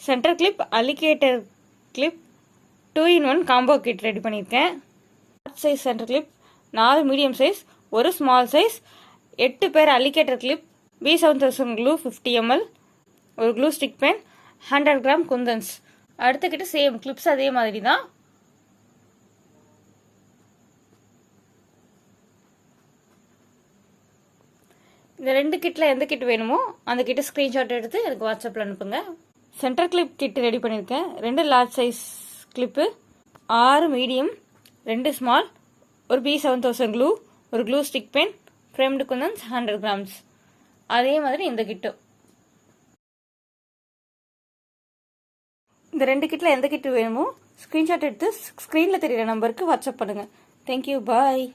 Centre clip, alligator clip 2-in-1 combo kit ready பண்ணியிருக்கேன். Large size centre clip, 4 medium size, ஒரு small size, 8 pair alligator clip, B7000 glue 50 ml, ஒரு glue stick pen, 100 gram kundans. அடுத்துக்கிட்டு same clips அதே மாதிரி தான். இந்த 2 கிட்டில் எந்த kit வேணுமோ அந்த கிட்ட ஸ்க்ரீன்ஷாட் எடுத்து எனக்கு வாட்ஸ்அப்பில் அனுப்புங்க. சென்டர் கிளிப் கிட் ரெடி பண்ணியிருக்கேன். 2 large size clip, 6 medium, 2 small, ஒரு B7000 க்ளூ, ஒரு glue stick pen, framed kundans 100 grams. அதே மாதிரி இந்த கிட்டும். இந்த 2 கிட்டில் எந்த கிட்டு வேணுமோ ஸ்க்ரீன்ஷாட் எடுத்து ஸ்க்ரீனில் தெரியிற நம்பருக்கு வாட்ஸ்அப் பண்ணுங்கள். தேங்க்யூ, பாய்.